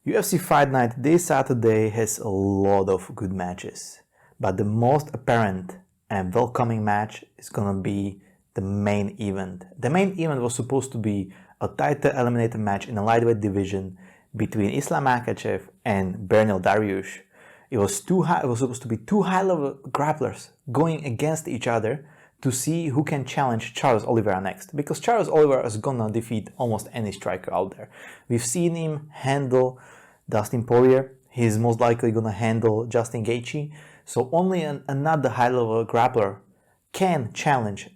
UFC Fight Night this Saturday has a lot of good matches, but the most apparent and welcoming match is gonna be the main event. The main event was supposed to be a title eliminator match in the lightweight division between Islam Makhachev and Bernal Dariush. It was supposed to be two high-level grapplers going against each other to see who can challenge Charles Oliveira next, because Charles Oliveira is gonna defeat almost any striker out there. We've seen him handle Dustin Poirier. He's most likely gonna handle Justin Gaethje. So only another high-level grappler can challenge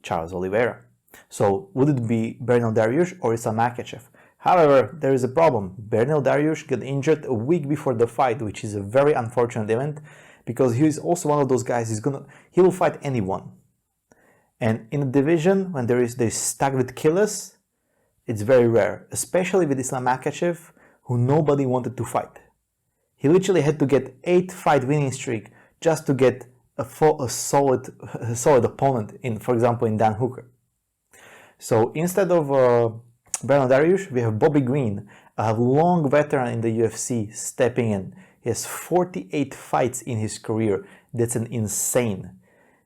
Charles Oliveira. So would it be Bernal Dariush or Islam Makhachev? However, there is a problem. Bernal Dariush got injured a week before the fight, which is a very unfortunate event, because he is also one of those guys. He will fight anyone. And in a division when they're stuck with killers, it's very rare, especially with Islam Makhachev, who nobody wanted to fight. He literally had to get 8-fight winning streak just to get a solid opponent in, for example, in Dan Hooker. So instead of Bernal Dariush, we have Bobby Green, a long veteran in the UFC, stepping in. He has 48 fights in his career. That's an insane.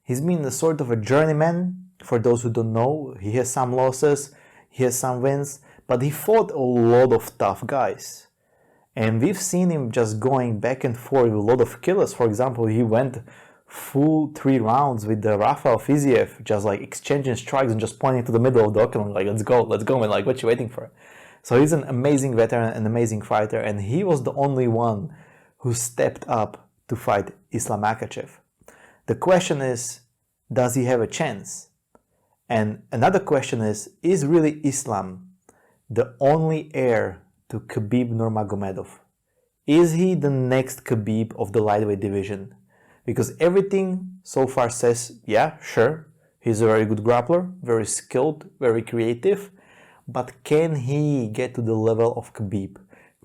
He's been a sort of a journeyman. For those who don't know, he has some losses, he has some wins, but he fought a lot of tough guys. And we've seen him just going back and forth with a lot of killers. For example, he went full 3 rounds with the Rafael Fiziev, just like exchanging strikes and just pointing to the middle of the octagon, like, let's go, and like, what you waiting for? So he's an amazing veteran, an amazing fighter, and he was the only one who stepped up to fight Islam Makhachev. The question is, does he have a chance? And another question is really Islam the only heir to Khabib Nurmagomedov? Is he the next Khabib of the lightweight division? Because everything so far says, yeah, sure, he's a very good grappler, very skilled, very creative, but can he get to the level of Khabib?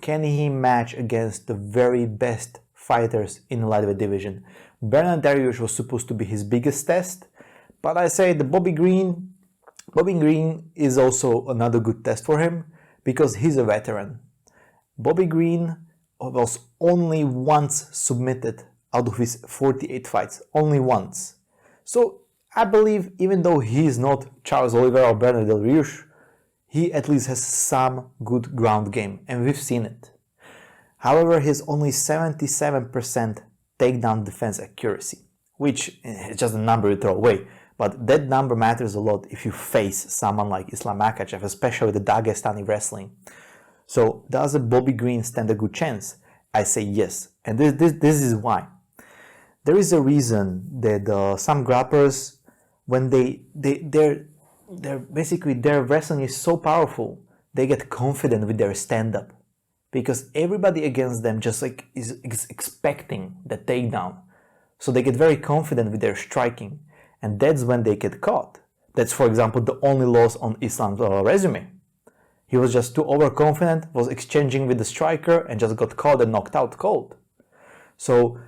Can he match against the very best fighters in the lightweight division? Bernal Dariush was supposed to be his biggest test, but I say the Bobby Green is also another good test for him because he's a veteran. Bobby Green was only once submitted out of his 48 fights, only once. So I believe even though he is not Charles Oliveira or Bernal Dariush, he at least has some good ground game, and we've seen it. However, he has only 77% takedown defense accuracy, which is just a number you throw away. But that number matters a lot if you face someone like Islam Makhachev, especially the Dagestani wrestling. So does a Bobby Green stand a good chance? I say yes, and this is why. There is a reason that some grapplers, when their wrestling is so powerful, they get confident with their stand-up, because everybody against them just like is expecting the takedown, so they get very confident with their striking, and that's when they get caught. That's, for example, the only loss on Islam's resume. He was just too overconfident, was exchanging with the striker, and just got caught and knocked out cold. So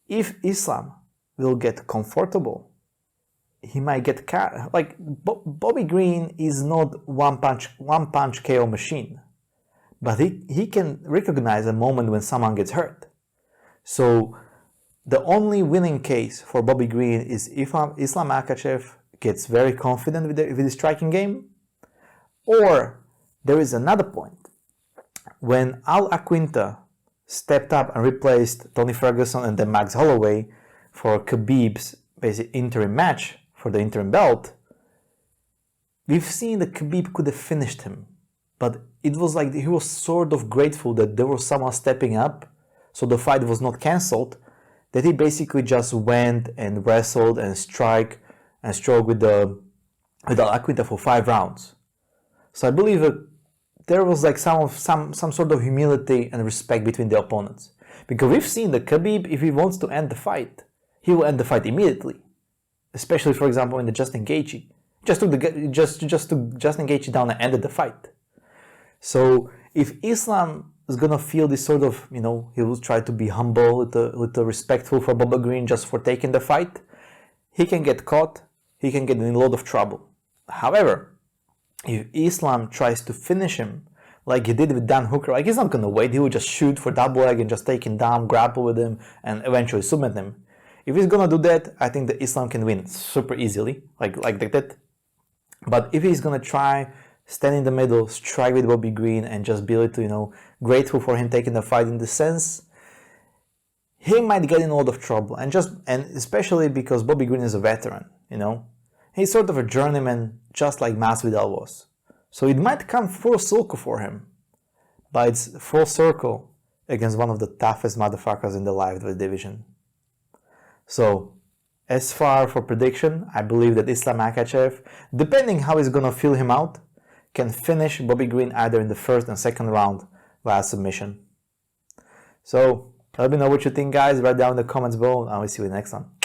if Islam will get comfortable, he might get like Bobby Green is not one punch KO machine, but he can recognize a moment when someone gets hurt. So the only winning case for Bobby Green is if Islam Makhachev gets very confident with his striking game, or there is another point. When Al Aquinta stepped up and replaced Tony Ferguson and then Max Holloway for Khabib's basic interim match for the interim belt, we've seen that Khabib could have finished him, but it was like he was sort of grateful that there was someone stepping up, so the fight was not cancelled, that he basically just went and wrestled and stroked with Al Aquinta for 5 rounds. So I believe that there was like some sort of humility and respect between the opponents, because we've seen that Khabib, if he wants to end the fight, he will end the fight immediately. Especially, for example, in the Justin Gaethje, just took Justin Gaethje down and ended the fight. So if Islam is gonna feel this sort of, he will try to be humble, little respectful for Bobby Green just for taking the fight, he can get caught, he can get in a lot of trouble. However, if Islam tries to finish him like he did with Dan Hooker. Like, he's not gonna wait. He will just shoot for double leg and just take him down, grapple with him, and eventually submit him. If he's gonna do that, I think that Islam can win super easily, like that. But if he's gonna try stand in the middle, strike with Bobby Green, and just be able to, you know, grateful for him taking the fight in the sense, he might get in a lot of trouble. And especially because Bobby Green is a veteran, you know, he's sort of a journeyman, just like Masvidal was. So it might come full circle for him, but it's full circle against one of the toughest motherfuckers in the lightweight division. So, as far for prediction, I believe that Islam Makhachev, depending how he's gonna feel him out, can finish Bobby Green either in the first and second round via submission. So, let me know what you think, guys. Write down in the comments below, and I will see you next time.